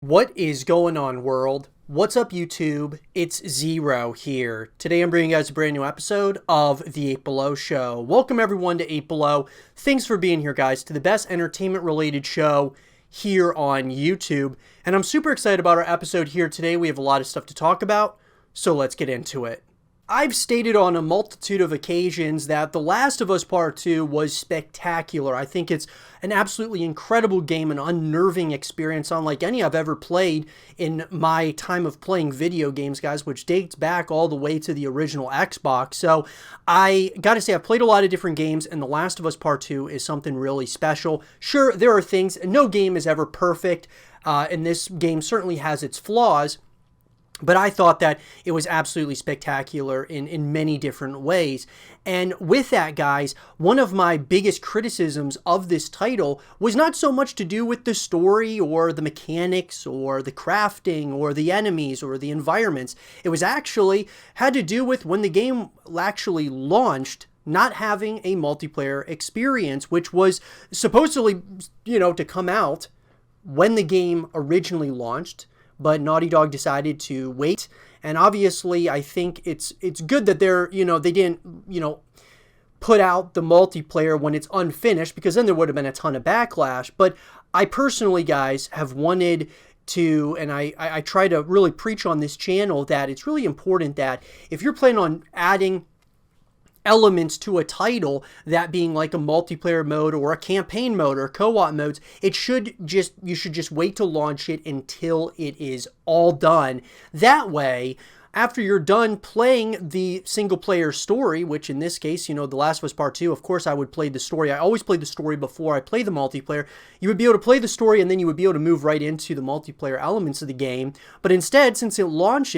What is going on, world? What's up, YouTube? It's Zero here. Today I'm bringing you guys a brand new episode of the 8 Below Show. Welcome everyone to 8 Below. Thanks for being here, guys, to the best entertainment-related show here on YouTube. And I'm super excited about our episode here today. We have a lot of stuff to talk about, so let's get into it. I've stated on a multitude of occasions that The Last of Us Part 2 was spectacular. I think it's an absolutely incredible game, an unnerving experience unlike any I've ever played in my time of playing video games, guys, which dates back all the way to the original Xbox. So I gotta say, I've played a lot of different games, and The Last of Us Part 2 is something really special. Sure, there are things, no game is ever perfect, and this game certainly has its flaws, but I thought that it was absolutely spectacular in many different ways. And with that, guys, one of my biggest criticisms of this title was not so much to do with the story or the mechanics or the crafting or the enemies or the environments. It was actually had to do with when the game actually launched, not having a multiplayer experience, which was supposedly, to come out when the game originally launched. But Naughty Dog decided to wait, and obviously I think it's good that they didn't, put out the multiplayer when it's unfinished, because then there would have been a ton of backlash. But I personally, guys, have wanted to, and I try to really preach on this channel, that it's really important that if you're planning on adding elements to a title, that being like a multiplayer mode or a campaign mode or co-op modes, you should just wait to launch it until it is all done. That way, after you're done playing the single player story, which in this case, The Last of Us Part 2, of course I would play the story. I always play the story before I play the multiplayer. You would be able to play the story, and then you would be able to move right into the multiplayer elements of the game. But instead, since it launched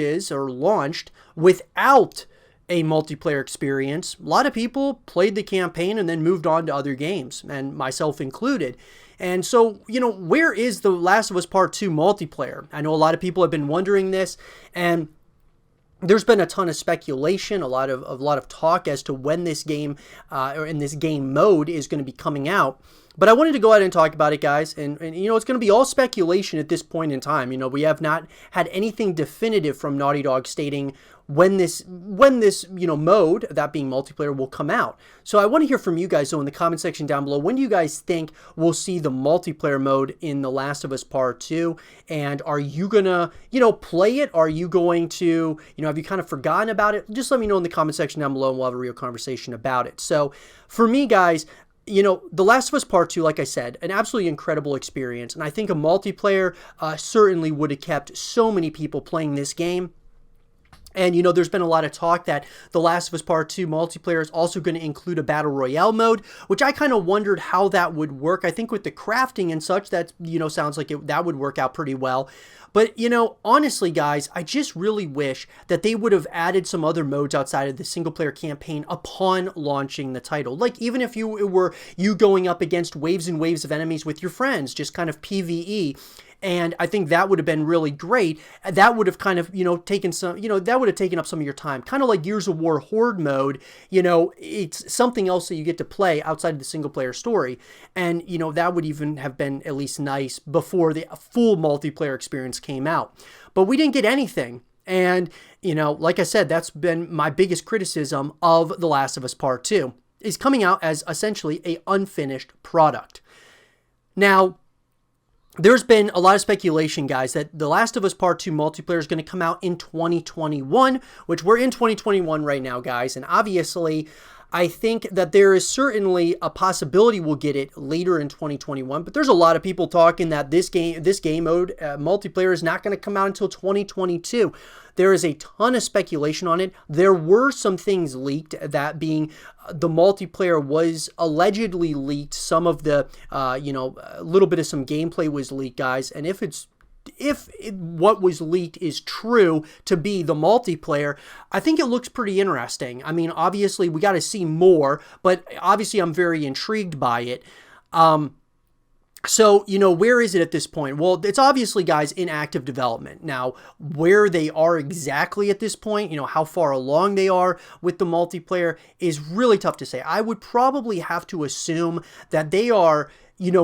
without a multiplayer experience, a lot of people played the campaign and then moved on to other games, and myself included. And so, where is The Last of Us Part 2 multiplayer? I know a lot of people have been wondering this, and there's been a ton of speculation, a lot of talk as to when this game, or in this game mode, is going to be coming out. But I wanted to go ahead and talk about it, guys, and it's going to be all speculation at this point in time. We have not had anything definitive from Naughty Dog stating when this mode, that being multiplayer, will come out. So I want to hear from you guys, though, in the comment section down below. When do you guys think we'll see the multiplayer mode in The Last of Us Part 2? And are you gonna, play it? Are you going to, have you kind of forgotten about it? Just let me know in the comment section down below, and we'll have a real conversation about it. So for me, guys, The Last of Us Part 2, like I said, an absolutely incredible experience. And I think a multiplayer certainly would have kept so many people playing this game. And, there's been a lot of talk that The Last of Us Part 2 multiplayer is also going to include a Battle Royale mode, which I kind of wondered how that would work. I think with the crafting and such, that, sounds like that would work out pretty well. But, honestly, guys, I just really wish that they would have added some other modes outside of the single-player campaign upon launching the title. Like, even if it were you going up against waves and waves of enemies with your friends, just kind of PvE. And I think that would have been really great. That would have kind of, taken some, that would have taken up some of your time. Kind of like Gears of War Horde mode, it's something else that you get to play outside of the single player story. And, that would even have been at least nice before the full multiplayer experience came out. But we didn't get anything. And, like I said, that's been my biggest criticism of The Last of Us Part 2, is coming out as essentially a unfinished product. Now, there's been a lot of speculation, guys, that The Last of Us Part 2 multiplayer is going to come out in 2021, which we're in 2021 right now, guys. And obviously, I think that there is certainly a possibility we'll get it later in 2021, but there's a lot of people talking that this game mode multiplayer is not going to come out until 2022. There is a ton of speculation on it. There were some things leaked, that being the multiplayer was allegedly leaked. Some of the, a little bit of some gameplay was leaked, guys. And if what was leaked is true to be the multiplayer, I think it looks pretty interesting. I mean, obviously, we got to see more, but obviously, I'm very intrigued by it. So, where is it at this point? Well, it's obviously, guys, in active development. Now, where they are exactly at this point, how far along they are with the multiplayer is really tough to say. I would probably have to assume that they are,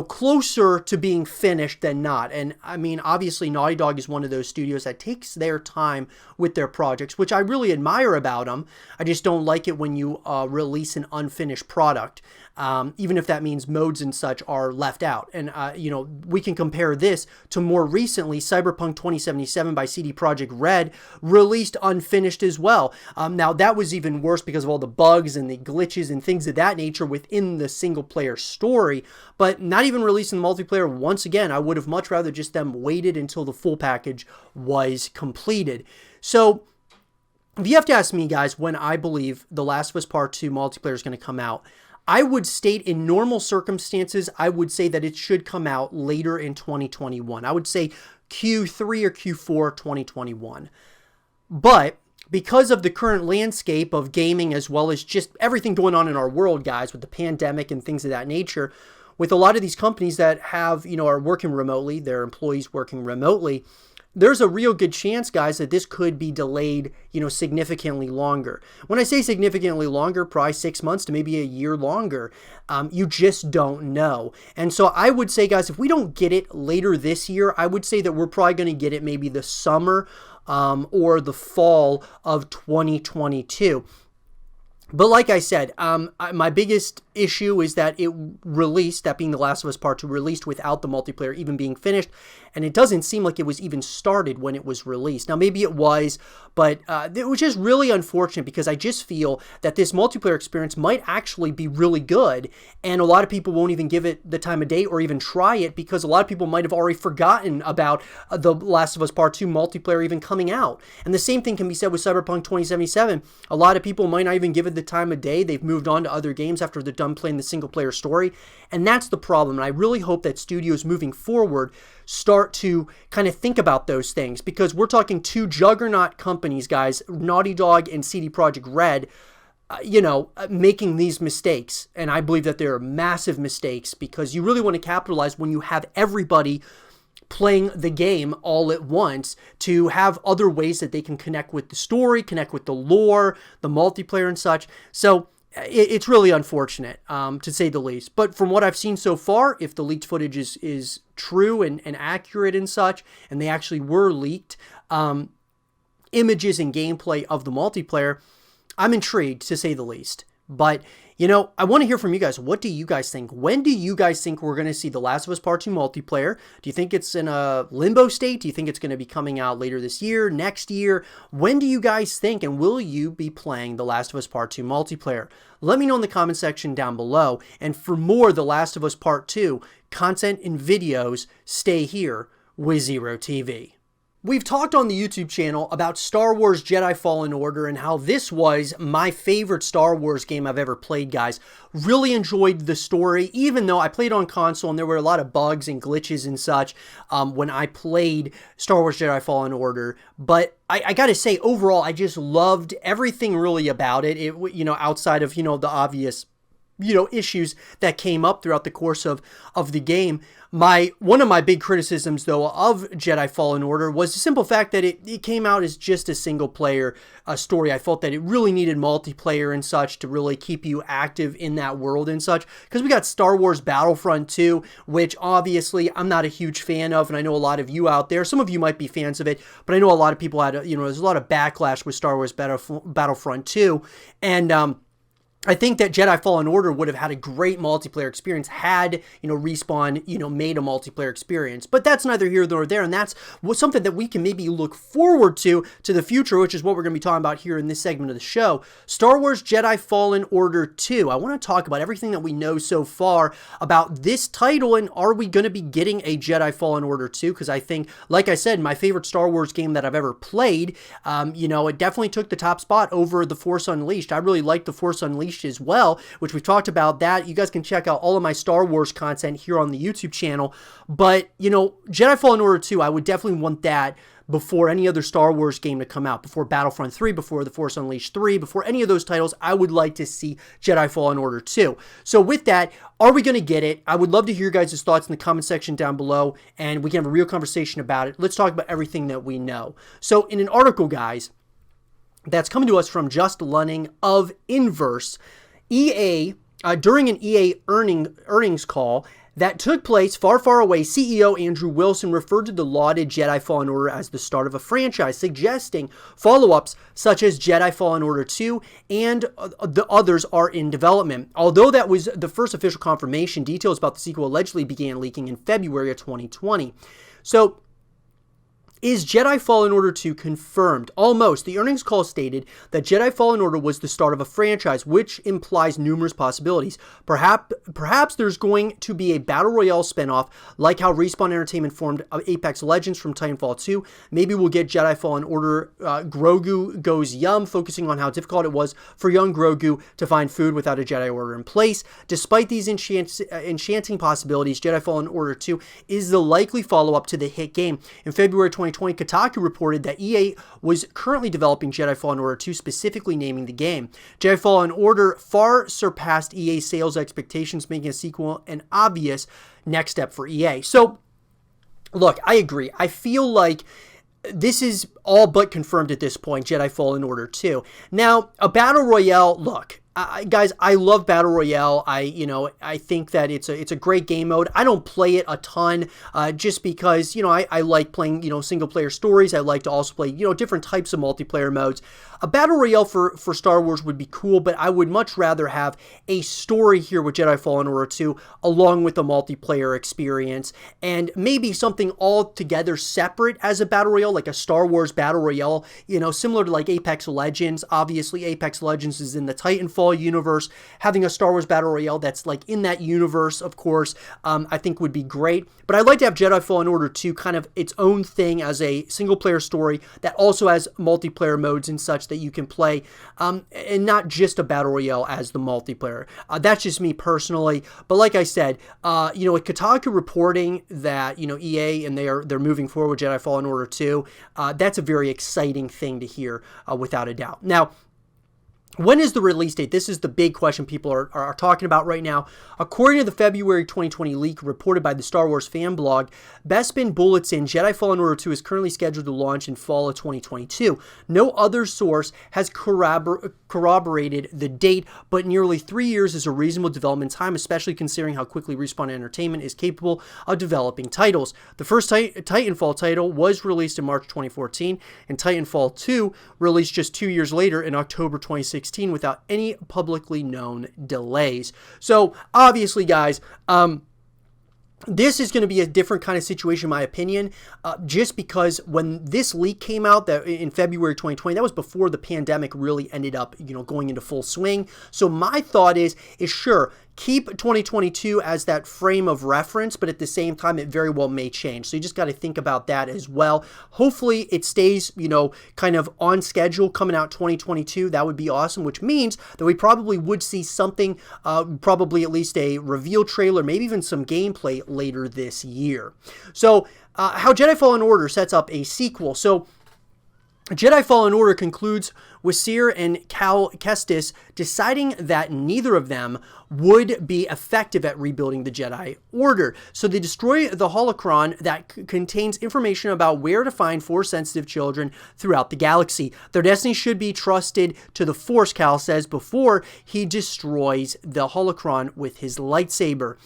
closer to being finished than not. And I mean, obviously Naughty Dog is one of those studios that takes their time with their projects, which I really admire about them. I just don't like it when you release an unfinished product, even if that means modes and such are left out. And, we can compare this to more recently, Cyberpunk 2077 by CD Projekt Red released unfinished as well. Now, that was even worse because of all the bugs and the glitches and things of that nature within the single player story. But not even releasing multiplayer, once again, I would have much rather just them waited until the full package was completed. So if you have to ask me, guys, when I believe The Last of Us Part 2 multiplayer is going to come out, I would state in normal circumstances, I would say that it should come out later in 2021. I would say Q3 or Q4 2021. But because of the current landscape of gaming, as well as just everything going on in our world, guys, with the pandemic and things of that nature, with a lot of these companies that have, are working remotely, their employees working remotely, there's a real good chance, guys, that this could be delayed, significantly longer. When I say significantly longer, probably 6 months to maybe a year longer. You just don't know. And so I would say, guys, if we don't get it later this year, I would say that we're probably going to get it maybe the summer or the fall of 2022. But like I said, my biggest issue is that it released, that being The Last of Us Part 2, released without the multiplayer even being finished, and it doesn't seem like it was even started when it was released. Now, maybe it was, but it was just really unfortunate because I just feel that this multiplayer experience might actually be really good, and a lot of people won't even give it the time of day or even try it because a lot of people might have already forgotten about The Last of Us Part 2 multiplayer even coming out. And the same thing can be said with Cyberpunk 2077. A lot of people might not even give it the time of day. They've moved on to other games after they're done playing the single player story, and that's the problem. And I really hope that studios moving forward start to kind of think about those things, because we're talking two juggernaut companies, guys, Naughty Dog and CD Projekt Red, making these mistakes. And I believe that they're massive mistakes, because you really want to capitalize when you have everybody playing the game all at once, to have other ways that they can connect with the story, connect with the lore, the multiplayer and such. So it's really unfortunate, to say the least. But from what I've seen so far, if the leaked footage is true and accurate and such, and they actually were leaked images and gameplay of the multiplayer, I'm intrigued, to say the least. But, I want to hear from you guys. What do you guys think? When do you guys think we're going to see The Last of Us Part 2 multiplayer? Do you think it's in a limbo state? Do you think it's going to be coming out later this year, next year? When do you guys think, and will you be playing The Last of Us Part 2 multiplayer? Let me know in the comment section down below. And for more The Last of Us Part 2 content and videos, stay here with Zero TV. We've talked on the YouTube channel about Star Wars Jedi Fallen Order and how this was my favorite Star Wars game I've ever played, guys. Really enjoyed the story, even though I played on console and there were a lot of bugs and glitches and such when I played Star Wars Jedi Fallen Order. But I gotta say, overall, I just loved everything really about it. Outside of, the obvious issues that came up throughout the course of the game. One of my big criticisms, though, of Jedi Fallen Order was the simple fact that it came out as just a single player story. I felt that it really needed multiplayer and such to really keep you active in that world and such, because we got Star Wars Battlefront 2, which obviously I'm not a huge fan of, and I know a lot of you out there, some of you might be fans of it, but I know a lot of people had, there's a lot of backlash with Star Wars Battlefront 2, and I think that Jedi Fallen Order would have had a great multiplayer experience had, Respawn, made a multiplayer experience. But that's neither here nor there, and that's something that we can maybe look forward to the future, which is what we're going to be talking about here in this segment of the show. Star Wars Jedi Fallen Order 2. I want to talk about everything that we know so far about this title, and are we going to be getting a Jedi Fallen Order 2? Because I think, like I said, my favorite Star Wars game that I've ever played, it definitely took the top spot over The Force Unleashed. I really liked The Force Unleashed as well, which we've talked about that. You guys can check out all of my Star Wars content here on the YouTube channel. But, Jedi Fallen Order 2, I would definitely want that before any other Star Wars game to come out, before Battlefront 3, before The Force Unleashed 3, before any of those titles. I would like to see Jedi Fallen Order 2. So with that, are we going to get it? I would love to hear your guys' thoughts in the comment section down below, and we can have a real conversation about it. Let's talk about everything that we know. So in an article, guys, that's coming to us from Just Lunning of Inverse, EA, during an EA earnings call, that took place far, far away, CEO Andrew Wilson referred to the lauded Jedi Fallen Order as the start of a franchise, suggesting follow-ups such as Jedi Fallen Order 2 and the others are in development. Although that was the first official confirmation, details about the sequel allegedly began leaking in February of 2020. So, is Jedi Fallen Order 2 confirmed? Almost. The earnings call stated that Jedi Fallen Order was the start of a franchise, which implies numerous possibilities. Perhaps there's going to be a Battle Royale spinoff, like how Respawn Entertainment formed Apex Legends from Titanfall 2. Maybe we'll get Jedi Fallen Order Grogu Goes Yum, focusing on how difficult it was for young Grogu to find food without a Jedi Order in place. Despite these enchanting possibilities, Jedi Fallen Order 2 is the likely follow-up to the hit game. In February 2020, Kotaku reported that EA was currently developing Jedi Fallen Order 2, specifically naming the game. Jedi Fallen Order far surpassed EA's sales expectations, making a sequel an obvious next step for EA. So, look, I agree. I feel like this is all but confirmed at this point, Jedi Fallen Order 2. Now, a Battle Royale, look, guys, I love Battle Royale. I think that it's a great game mode. I don't play it a ton just because, I like playing, single player stories. I like to also play, different types of multiplayer modes. A Battle Royale for Star Wars would be cool, but I would much rather have a story here with Jedi Fallen Order 2 along with the multiplayer experience, and maybe something altogether separate as a Battle Royale, like a Star Wars Battle Royale, similar to like Apex Legends. Obviously, Apex Legends is in the Titanfall universe. Having a Star Wars Battle Royale that's like in that universe, of course, I think would be great. But I'd like to have Jedi Fallen Order 2 kind of its own thing as a single player story that also has multiplayer modes and such that you can play, and not just a Battle Royale as the multiplayer. That's just me personally. But like I said, with Kotaku reporting that, EA and they're moving forward with Jedi Fallen Order 2, that's a very exciting thing to hear, without a doubt. Now, when is the release date? This is the big question people are talking about right now. According to the February 2020 leak reported by the Star Wars fan blog, Bespin Bulletin, Jedi Fallen Order 2 is currently scheduled to launch in fall of 2022. No other source has corroborated the date, but nearly 3 years is a reasonable development time, especially considering how quickly Respawn Entertainment is capable of developing titles. The first Titanfall title was released in March 2014, and Titanfall 2 released just 2 years later in October 2016. Without any publicly known delays. So obviously, guys, this is going to be a different kind of situation, in my opinion, just because when this leak came out that in February 2020, that was before the pandemic really ended up, going into full swing. So my thought is sure, keep 2022 as that frame of reference, but at the same time, it very well may change. So you just got to think about that as well. Hopefully it stays, kind of on schedule coming out 2022. That would be awesome, which means that we probably would see something, probably at least a reveal trailer, maybe even some gameplay later this year. So how Jedi Fallen Order sets up a sequel. So Jedi Fallen Order concludes with Seer and Cal Kestis deciding that neither of them would be effective at rebuilding the Jedi Order. So they destroy the holocron that contains information about where to find Force-sensitive children throughout the galaxy. Their destiny should be trusted to the Force, Cal says, before he destroys the holocron with his lightsaber.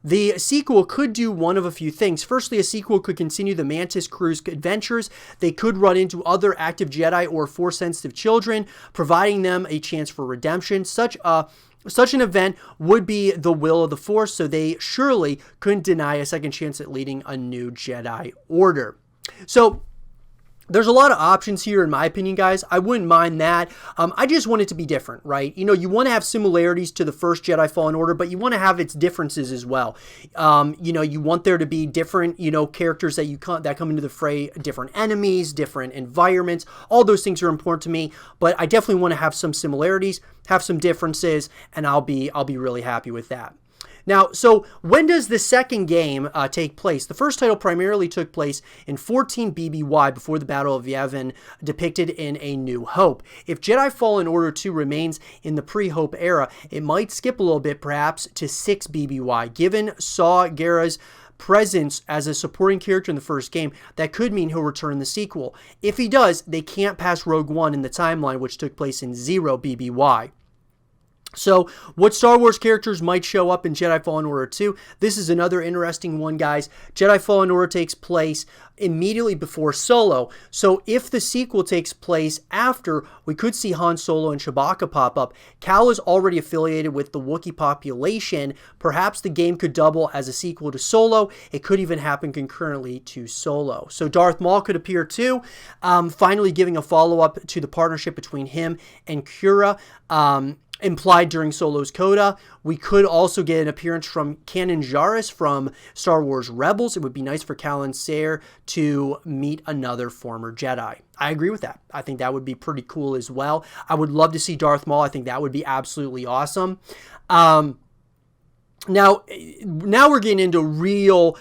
The sequel could do one of a few things. Firstly, a sequel could continue the Mantis crew's adventures. They could run into other active Jedi or Force-sensitive children, providing them a chance for redemption. Such an event would be the will of the Force, so they surely couldn't deny a second chance at leading a new Jedi Order. So there's a lot of options here, in my opinion, guys. I wouldn't mind that. I just want it to be different, right? You want to have similarities to the first Jedi Fallen Order, but you want to have its differences as well. You want there to be different, characters that come into the fray, different enemies, different environments. All those things are important to me, but I definitely want to have some similarities, have some differences, and I'll be really happy with that. Now, so when does the second game take place? The first title primarily took place in 14 BBY before the Battle of Yavin, depicted in A New Hope. If Jedi Fallen Order 2 remains in the pre-Hope era, it might skip a little bit, perhaps, to 6 BBY. Given Saw Gerrera's presence as a supporting character in the first game, that could mean he'll return in the sequel. If he does, they can't pass Rogue One in the timeline, which took place in 0 BBY. So, what Star Wars characters might show up in Jedi Fallen Order 2? This is another interesting one, guys. Jedi Fallen Order takes place immediately before Solo. So, if the sequel takes place after, we could see Han Solo and Chewbacca pop up. Cal is already affiliated with the Wookiee population. Perhaps the game could double as a sequel to Solo. It could even happen concurrently to Solo. So, Darth Maul could appear too, finally giving a follow-up to the partnership between him and Kira. Implied during Solo's coda. We could also get an appearance from Kanan Jarrus from Star Wars Rebels. It would be nice for Calen Sayre to meet another former Jedi. I agree with that. I think that would be pretty cool as well. I would love to see Darth Maul. I think that would be absolutely awesome. Now we're getting into real...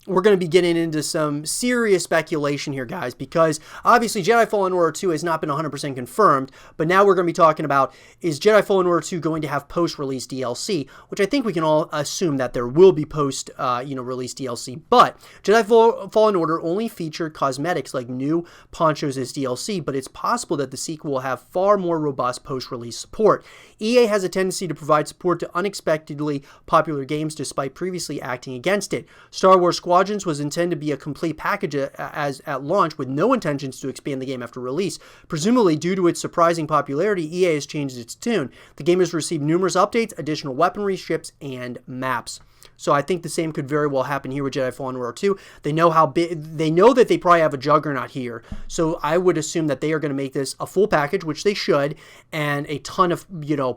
we're going to be getting into some serious speculation here, guys, because obviously Jedi Fallen Order 2 has not been 100% confirmed, but now we're going to be talking about, is Jedi Fallen Order 2 going to have post-release DLC, which I think we can all assume that there will be post-release DLC, but Jedi Fallen Order only featured cosmetics like new ponchos as DLC, but it's possible that the sequel will have far more robust post-release support. EA has a tendency to provide support to unexpectedly popular games despite previously acting against it. Star Wars Squadrons was intended to be a complete package at launch with no intentions to expand the game after release. Presumably, due to its surprising popularity, EA has changed its tune. The game has received numerous updates, additional weaponry, ships, and maps. So I think the same could very well happen here with Jedi Fallen Order 2. They know how big, they know that they probably have a juggernaut here. So I would assume that they are going to make this a full package, which they should, and a ton of,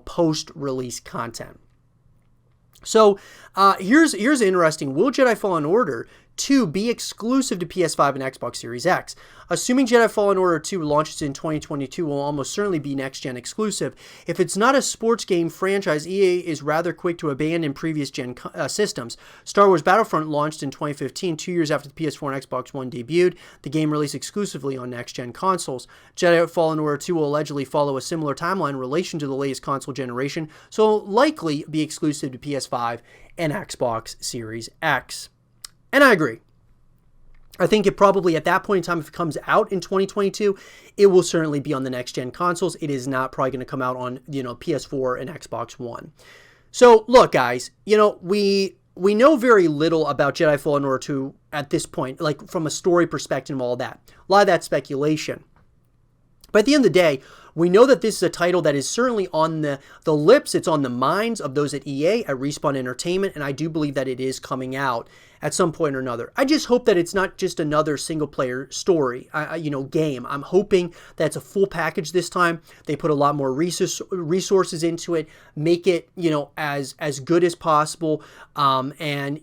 post-release content. So here's interesting. Will Jedi Fallen Order 2 be exclusive to PS5 and Xbox Series X? Assuming Jedi Fallen Order 2 launches in 2022, will almost certainly be next-gen exclusive. If it's not a sports game franchise, EA is rather quick to abandon previous-gen systems. Star Wars Battlefront launched in 2015, 2 years after the PS4 and Xbox One debuted. The game released exclusively on next-gen consoles. Jedi Fallen Order 2 will allegedly follow a similar timeline in relation to the latest console generation, so will likely be exclusive to PS5 and Xbox Series X. And I agree. I think it probably, at that point in time, if it comes out in 2022, it will certainly be on the next-gen consoles. It is not probably going to come out on, PS4 and Xbox One. So, look, guys, we know very little about Jedi Fallen Order 2 at this point, like from a story perspective and all that. A lot of that speculation. But at the end of the day, we know that this is a title that is certainly on the lips. It's on the minds of those at EA, at Respawn Entertainment, and I do believe that it is coming out at some point or another. I just hope that it's not just another single-player story, game. I'm hoping that it's a full package this time. They put a lot more resources into it, make it, as good as possible, and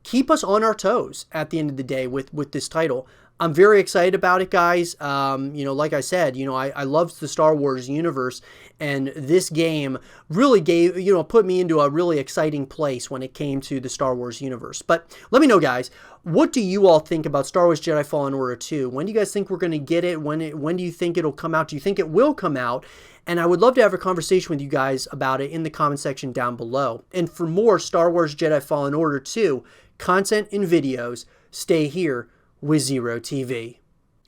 keep us on our toes at the end of the day with this title. I'm very excited about it, guys. Like I said, I loved the Star Wars universe, and this game really put me into a really exciting place when it came to the Star Wars universe. But let me know, guys, what do you all think about Star Wars Jedi Fallen Order 2? When do you guys think we're going to get it? When do you think it'll come out? Do you think it will come out? And I would love to have a conversation with you guys about it in the comment section down below. And for more Star Wars Jedi Fallen Order 2 content and videos, stay here with Zero TV.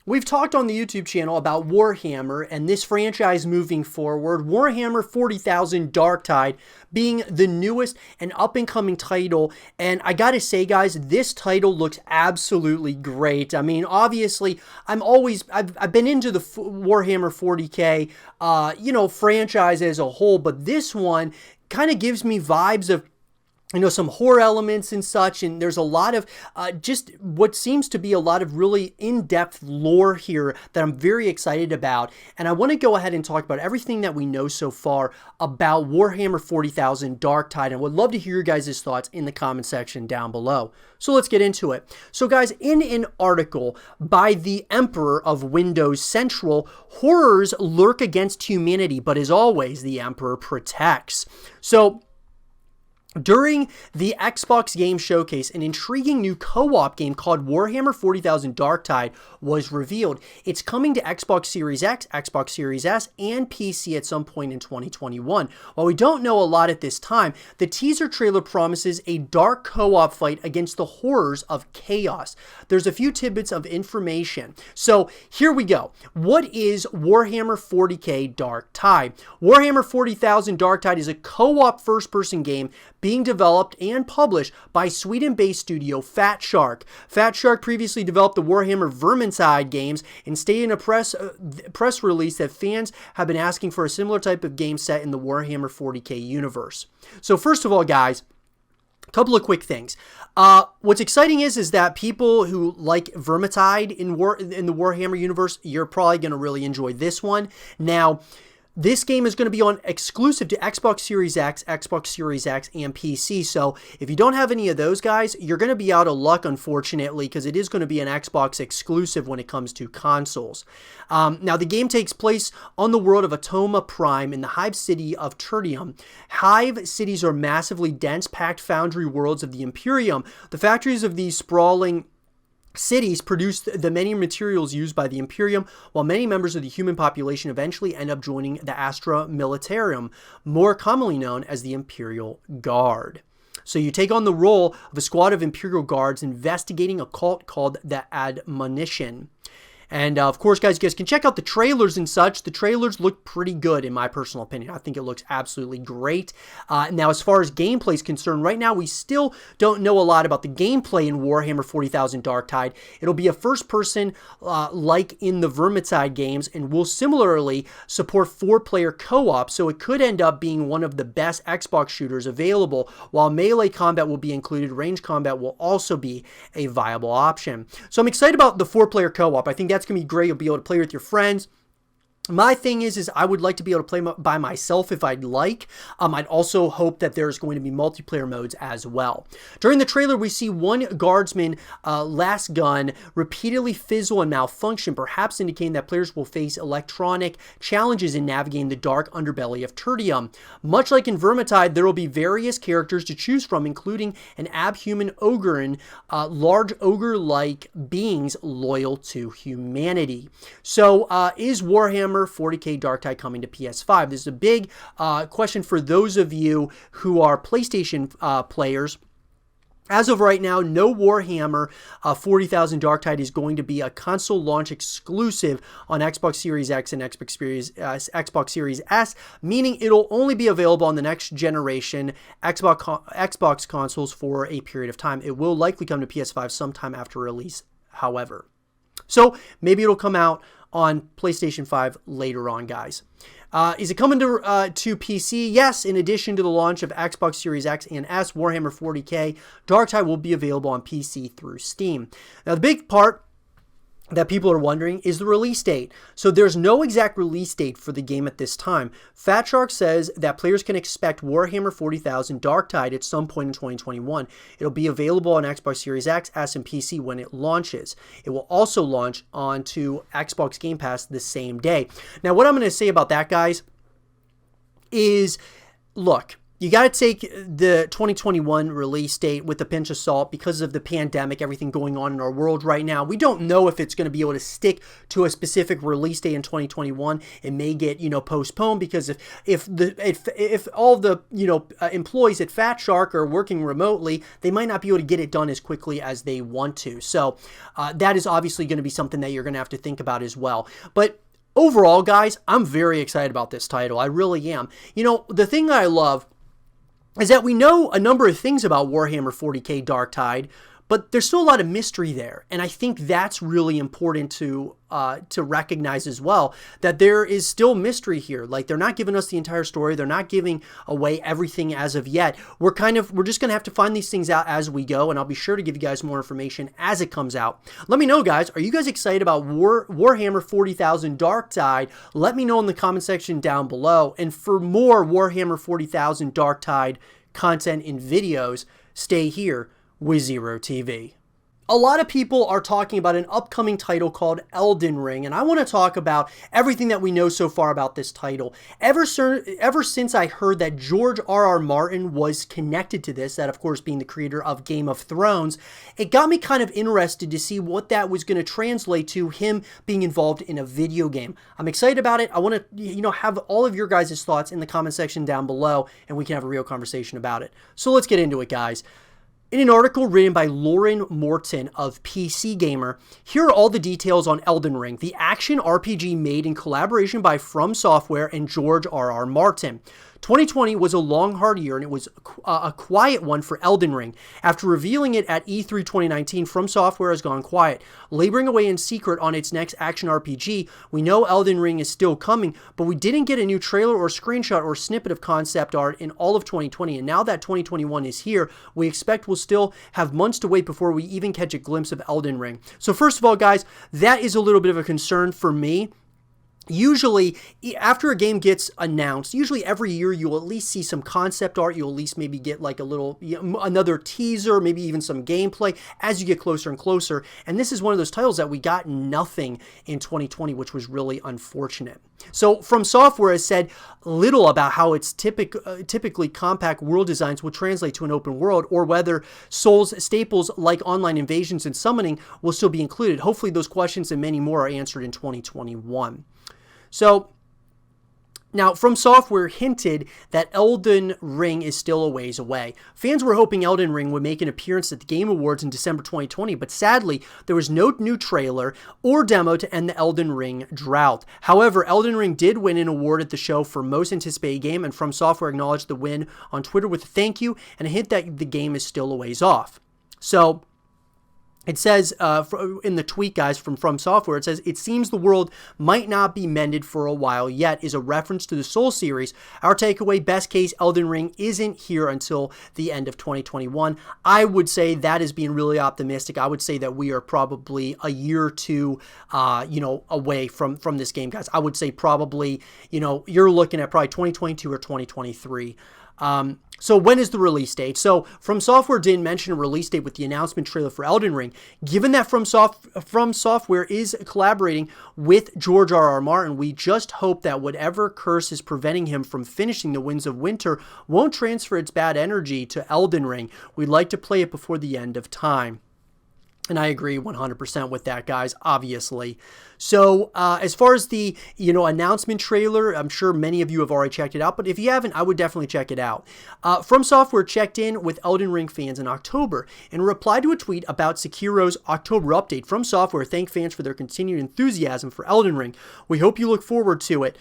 We've talked on the YouTube channel about Warhammer and this franchise moving forward. Warhammer 40,000 Darktai being the newest and up-and-coming title. And I gotta say, guys, this title looks absolutely great. I mean, obviously, I've been into the Warhammer 40K, franchise as a whole, but this one kind of gives me vibes of some horror elements and such, and there's a lot of just what seems to be a lot of really in-depth lore here that I'm very excited about, and I want to go ahead and talk about everything that we know so far about Warhammer 40,000 Darktai, and I would love to hear your guys' thoughts in the comment section down below. So let's get into it. So guys, in an article by the Emperor of Windows Central, horrors lurk against humanity, but as always, the Emperor protects. So During the Xbox Game Showcase, an intriguing new co-op game called Warhammer 40,000 Darktide was revealed. It's coming to Xbox Series X, Xbox Series S, and PC at some point in 2021. While we don't know a lot at this time, the teaser trailer promises a dark co-op fight against the horrors of chaos. There's a few tidbits of information. So here we go. What is Warhammer 40k Darktide? Warhammer 40,000 Darktide is a co-op first-person game being developed and published by Sweden-based studio Fat Shark. Fat Shark previously developed the Warhammer Vermintide games and stated in a press release that fans have been asking for a similar type of game set in the Warhammer 40k universe. So first of all, guys, a couple of quick things. What's exciting is that people who like Vermintide in the Warhammer universe, you're probably going to really enjoy this one. Now, this game is going to be exclusive to Xbox Series X, Xbox Series X, and PC. So if you don't have any of those guys, you're going to be out of luck, unfortunately, because it is going to be an Xbox exclusive when it comes to consoles. Now, the game takes place on the world of Atoma Prime in the Hive City of Tertium. Hive cities are massively dense, packed foundry worlds of the Imperium. The factories of these sprawling cities produce the many materials used by the Imperium, while many members of the human population eventually end up joining the Astra Militarum, more commonly known as the Imperial Guard. So you take on the role of a squad of Imperial Guards investigating a cult called the Admonition. And of course, guys, you guys can check out the trailers and such. The trailers look pretty good, in my personal opinion. I think it looks absolutely great. Now, as far as gameplay is concerned, right now we still don't know a lot about the gameplay in Warhammer 40,000 Darktide. It'll be a first-person like in the Vermintide games, and will similarly support 4-player co-op, so it could end up being one of the best Xbox shooters available. While melee combat will be included, range combat will also be a viable option. So I'm excited about the 4-player co-op. I think that's going to be great. You'll be able to play with your friends. My thing is I would like to be able to play by myself if I'd like. I'd also hope that there's going to be multiplayer modes as well. During the trailer, we see one guardsman last gun repeatedly fizzle and malfunction, perhaps indicating that players will face electronic challenges in navigating the dark underbelly of Tertium. Much like in Vermintide, there will be various characters to choose from, including an abhuman ogre and large ogre-like beings loyal to humanity. So, is Warhammer 40k Darktide coming to PS5? This is a big question for those of you who are PlayStation players. As of right now, no Warhammer 40,000 Darktide is going to be a console launch exclusive on Xbox Series X and Xbox Series S, meaning it'll only be available on the next generation Xbox consoles for a period of time. It will likely come to PS5 sometime after release, however. So maybe it'll come out on PlayStation 5 later on, guys. Is it coming to PC? Yes, in addition to the launch of Xbox Series X and S, Warhammer 40k Darktide will be available on PC through Steam. Now, the big part that people are wondering is the release date. So there's no exact release date for the game at this time. Fat Shark says that players can expect Warhammer 40,000 Darktide at some point in 2021. It'll be available on Xbox Series X, S, and PC when it launches. It will also launch onto Xbox Game Pass the same day. Now, what I'm going to say about that, guys, is, look, you got to take the 2021 release date with a pinch of salt because of the pandemic, everything going on in our world right now. We don't know if it's going to be able to stick to a specific release date in 2021. It may get, postponed because if all the, employees at Fat Shark are working remotely, they might not be able to get it done as quickly as they want to. So that is obviously going to be something that you're going to have to think about as well. But overall, guys, I'm very excited about this title. I really am. The thing that I love is that we know a number of things about Warhammer 40k Darktide, but there's still a lot of mystery there, and I think that's really important to recognize as well, that there is still mystery here. Like, they're not giving us the entire story, they're not giving away everything as of yet. We're just gonna have to find these things out as we go, and I'll be sure to give you guys more information as it comes out. Let me know, guys, are you guys excited about Warhammer 40,000 Darktide? Let me know in the comment section down below, and for more Warhammer 40,000 Darktide content and videos, stay here with Zero TV. A lot of people are talking about an upcoming title called Elden Ring, and I want to talk about everything that we know so far about this title. Ever since I heard that George R.R. Martin was connected to this, that of course being the creator of Game of Thrones, it got me kind of interested to see what that was going to translate to, him being involved in a video game. I'm excited about it. I want to, have all of your guys' thoughts in the comment section down below, and we can have a real conversation about it. So let's get into it, guys. In an article written by Lauren Morton of PC Gamer, here are all the details on Elden Ring, the action RPG made in collaboration by From Software and George R.R. Martin. 2020 was a long, hard year, and it was a quiet one for Elden Ring. After revealing it at E3 2019, From Software has gone quiet. Laboring away in secret on its next action RPG, we know Elden Ring is still coming, but we didn't get a new trailer or screenshot or snippet of concept art in all of 2020, and now that 2021 is here, we expect we'll still have months to wait before we even catch a glimpse of Elden Ring. So first of all, guys, that is a little bit of a concern for me. Usually, after a game gets announced, usually every year you'll at least see some concept art. You'll at least maybe get like a little, another teaser, maybe even some gameplay as you get closer and closer. And this is one of those titles that we got nothing in 2020, which was really unfortunate. So From Software has said little about how its typically compact world designs will translate to an open world, or whether Souls staples like online invasions and summoning will still be included. Hopefully those questions and many more are answered in 2021. So now, From Software hinted that Elden Ring is still a ways away. Fans were hoping Elden Ring would make an appearance at the Game Awards in December 2020, but sadly, there was no new trailer or demo to end the Elden Ring drought. However, Elden Ring did win an award at the show for Most Anticipated Game, and From Software acknowledged the win on Twitter with a thank you and a hint that the game is still a ways off. So it says in the tweet, guys, from Software, it says, "It seems the world might not be mended for a while yet," is a reference to the Soul series. Our takeaway, best case, Elden Ring isn't here until the end of 2021. I would say that is being really optimistic. I would say that we are probably a year or two, away from this game, guys. I would say probably, you're looking at probably 2022 or 2023. So when is the release date? So From Software didn't mention a release date with the announcement trailer for Elden Ring. Given that From Software is collaborating with George R.R. Martin, we just hope that whatever curse is preventing him from finishing the Winds of Winter won't transfer its bad energy to Elden Ring. We'd like to play it before the end of time. And I agree 100% with that, guys, obviously. So as far as the, announcement trailer, I'm sure many of you have already checked it out. But if you haven't, I would definitely check it out. From Software checked in with Elden Ring fans in October. In reply to a tweet about Sekiro's October update, From Software thanked fans for their continued enthusiasm for Elden Ring. "We hope you look forward to it."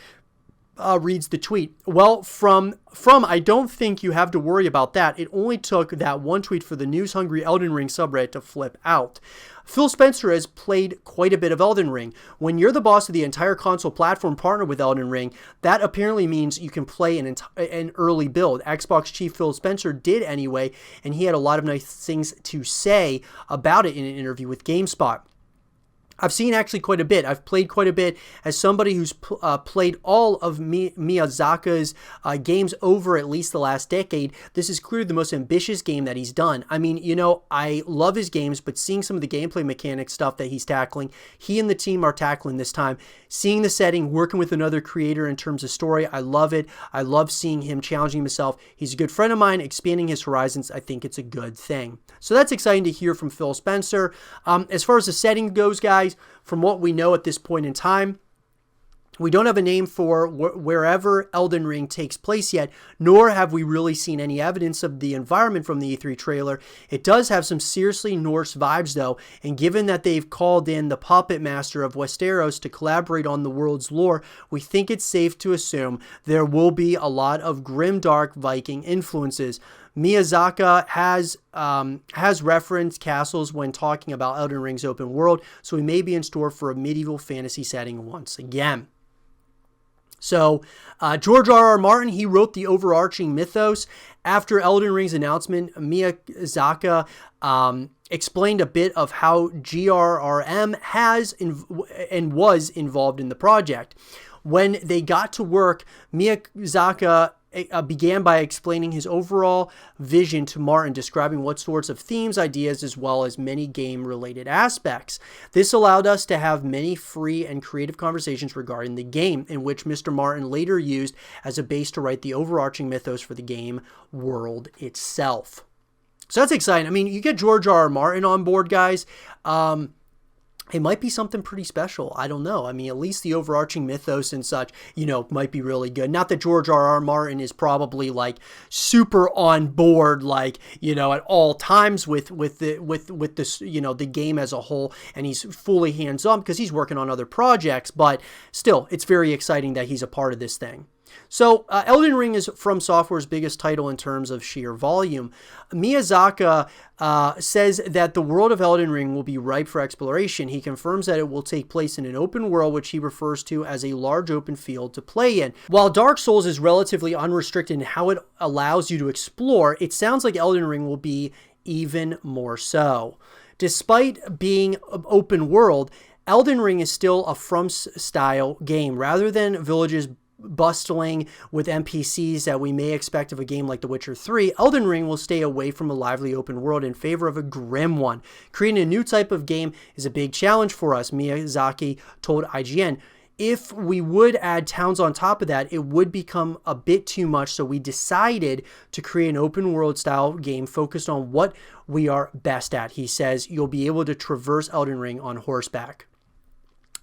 Reads the tweet. Well, from I don't think you have to worry about that. It only took that one tweet for the news-hungry Elden Ring subreddit to flip out. Phil Spencer has played quite a bit of Elden Ring. When you're the boss of the entire console platform partner with Elden Ring, that apparently means you can play an early build. Xbox chief Phil Spencer did anyway, and he had a lot of nice things to say about it in an interview with GameSpot. I've seen actually quite a bit. I've played quite a bit as somebody who's played all of Miyazaki's games over at least the last decade. This is clearly the most ambitious game that he's done. I mean, I love his games, but seeing some of the gameplay mechanic stuff that he's tackling, he and the team are tackling this time. Seeing the setting, working with another creator in terms of story, I love it. I love seeing him challenging himself. He's a good friend of mine, expanding his horizons. I think it's a good thing. So that's exciting to hear from Phil Spencer. As far as the setting goes, guys, from what we know at this point in time, we don't have a name for wherever Elden Ring takes place yet, nor have we really seen any evidence of the environment from the E3 trailer. It does have some seriously Norse vibes, though, and given that they've called in the puppet master of Westeros to collaborate on the world's lore, we think it's safe to assume there will be a lot of grimdark Viking influences. Miyazaki has referenced castles when talking about Elden Ring's open world, so we may be in store for a medieval fantasy setting once again. So George R.R. Martin, he wrote the overarching mythos. After Elden Ring's announcement, Miyazaki explained a bit of how GRRM has and was involved in the project. When they got to work, Miyazaki began by explaining his overall vision to Martin, describing what sorts of themes, ideas, as well as many game-related aspects. This allowed us to have many free and creative conversations regarding the game, in which Mr. Martin later used as a base to write the overarching mythos for the game world itself. So that's exciting. I mean, you get George R. R. Martin on board, guys. It might be something pretty special. I don't know. I mean, at least the overarching mythos and such, might be really good. Not that George R. R. Martin is probably like super on board, like, at all times with this, the game as a whole, and he's fully hands-on because he's working on other projects, but still, it's very exciting that he's a part of this thing. So, Elden Ring is From Software's biggest title in terms of sheer volume. Miyazaki says that the world of Elden Ring will be ripe for exploration. He confirms that it will take place in an open world, which he refers to as a large open field to play in. While Dark Souls is relatively unrestricted in how it allows you to explore, it sounds like Elden Ring will be even more so. Despite being open world, Elden Ring is still a From-style game. Rather than villages bustling with NPCs that we may expect of a game like The Witcher 3, Elden Ring will stay away from a lively open world in favor of a grim one. Creating a new type of game is a big challenge for us, Miyazaki told IGN. If we would add towns on top of that, it would become a bit too much, so we decided to create an open world style game focused on what we are best at. He says you'll be able to traverse Elden Ring on horseback.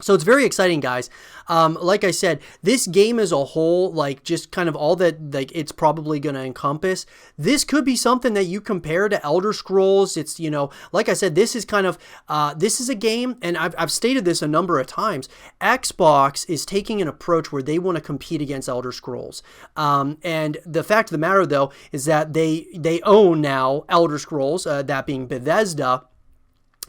So it's very exciting, guys. Like I said, this game as a whole, like just kind of all that like it's probably going to encompass, this could be something that you compare to Elder Scrolls. It's, like I said, this is kind of, this is a game, and I've stated this a number of times, Xbox is taking an approach where they want to compete against Elder Scrolls. And the fact of the matter, though, is that they own now Elder Scrolls, that being Bethesda.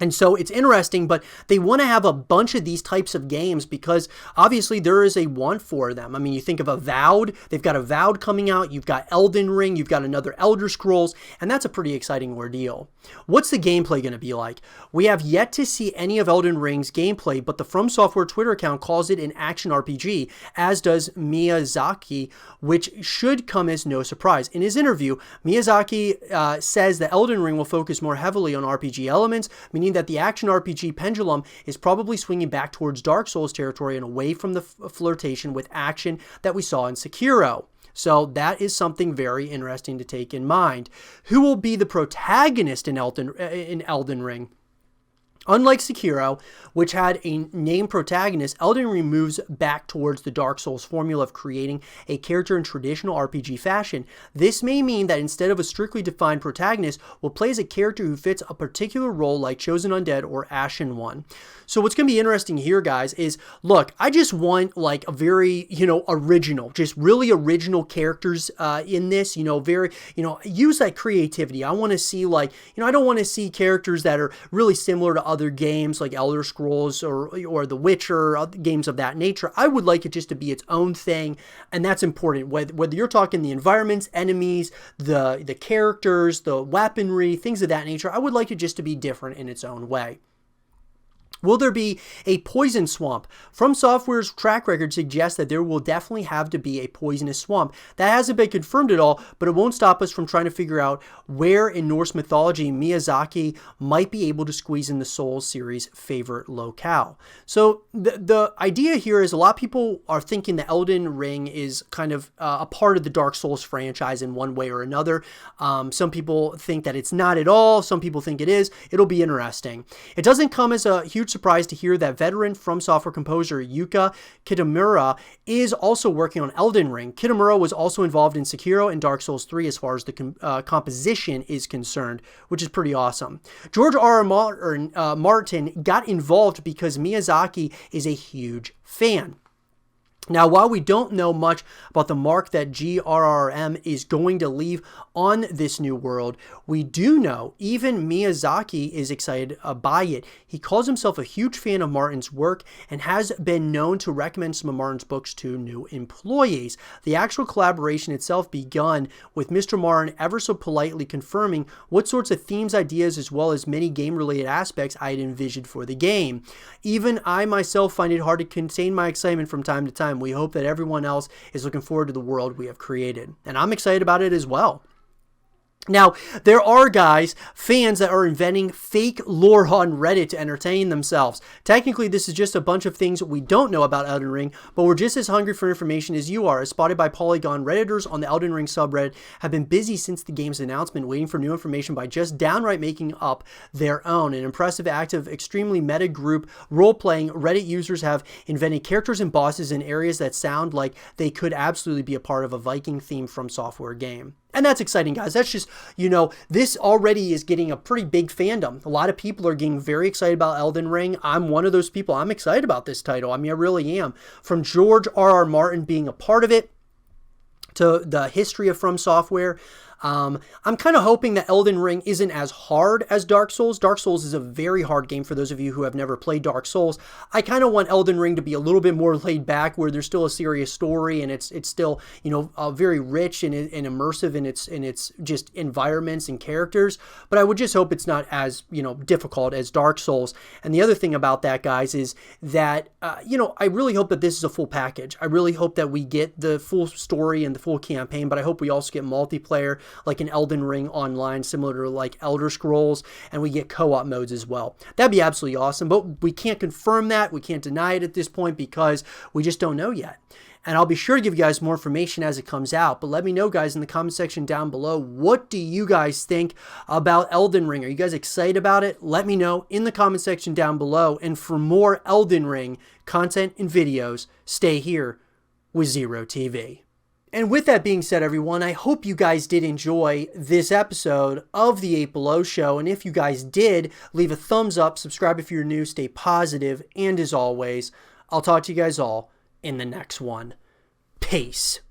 And so it's interesting, but they want to have a bunch of these types of games because obviously there is a want for them. I mean, you think of Avowed, they've got Avowed coming out, you've got Elden Ring, you've got another Elder Scrolls, and that's a pretty exciting ordeal. What's the gameplay going to be like? We have yet to see any of Elden Ring's gameplay, but the From Software Twitter account calls it an action RPG, as does Miyazaki, which should come as no surprise. In his interview, Miyazaki says that Elden Ring will focus more heavily on RPG elements, meaning that the action RPG pendulum is probably swinging back towards Dark Souls territory and away from the flirtation with action that we saw in Sekiro. So that is something very interesting to take in mind. Who will be the protagonist in Elden Ring? Unlike Sekiro, which had a named protagonist, Elden Ring moves back towards the Dark Souls formula of creating a character in traditional RPG fashion. This may mean that instead of a strictly defined protagonist, we'll play as a character who fits a particular role like Chosen Undead or Ashen One. So what's going to be interesting here, guys, is, look, I just want like a very, original, just really original characters in this, very, use that creativity. I want to see like, I don't want to see characters that are really similar to other games like Elder Scrolls or The Witcher, or games of that nature. I would like it just to be its own thing, and that's important. Whether you're talking the environments, enemies, the characters, the weaponry, things of that nature, I would like it just to be different in its own way. Will there be a poison swamp? From Software's track record suggests that there will definitely have to be a poisonous swamp. That hasn't been confirmed at all, but it won't stop us from trying to figure out where in Norse mythology Miyazaki might be able to squeeze in the Souls series' favorite locale. So the idea here is a lot of people are thinking that Elden Ring is kind of a part of the Dark Souls franchise in one way or another. Some people think that it's not at all. Some people think it is. It'll be interesting. It doesn't come as a huge surprise to hear that veteran From Software composer Yuka Kitamura is also working on Elden Ring. Kitamura was also involved in Sekiro and Dark Souls 3 as far as the composition is concerned, which is pretty awesome. George R. R. Martin got involved because Miyazaki is a huge fan. Now, while we don't know much about the mark that GRRM is going to leave on this new world, we do know even Miyazaki is excited by it. He calls himself a huge fan of Martin's work and has been known to recommend some of Martin's books to new employees. The actual collaboration itself begun with Mr. Martin ever so politely confirming what sorts of themes, ideas, as well as many game-related aspects I had envisioned for the game. Even I myself find it hard to contain my excitement from time to time time, we hope that everyone else is looking forward to the world we have created. And I'm excited about it as well. Now, there are fans that are inventing fake lore on Reddit to entertain themselves. Technically, this is just a bunch of things we don't know about Elden Ring, but we're just as hungry for information as you are. As spotted by Polygon, Redditors on the Elden Ring subreddit have been busy since the game's announcement, waiting for new information by just downright making up their own. An impressive, active, extremely meta group role-playing Reddit users have invented characters and bosses in areas that sound like they could absolutely be a part of a Viking-themed From Software game. And that's exciting, guys. That's just, this already is getting a pretty big fandom. A lot of people are getting very excited about Elden Ring. I'm one of those people. I'm excited about this title. I mean, I really am. From George R.R. Martin being a part of it to the history of From Software, I'm kind of hoping that Elden Ring isn't as hard as Dark Souls. Dark Souls is a very hard game for those of you who have never played Dark Souls. I kind of want Elden Ring to be a little bit more laid back, where there's still a serious story and it's still, very rich and immersive in its just environments and characters. But I would just hope it's not as, difficult as Dark Souls. And the other thing about that, guys, is that, I really hope that this is a full package. I really hope that we get the full story and the full campaign, but I hope we also get multiplayer, like an Elden Ring online, similar to like Elder Scrolls, and we get co-op modes as well. That'd be absolutely awesome, but we can't confirm that. We can't deny it at this point because we just don't know yet. And I'll be sure to give you guys more information as it comes out. But let me know, guys, in the comment section down below, what do you guys think about Elden Ring? Are you guys excited about it? Let me know in the comment section down below. And for more Elden Ring content and videos, stay here with Zero TV. And with that being said, everyone, I hope you guys did enjoy this episode of the 8 Below Show. And if you guys did, leave a thumbs up, subscribe if you're new, stay positive, and as always, I'll talk to you guys all in the next one. Peace.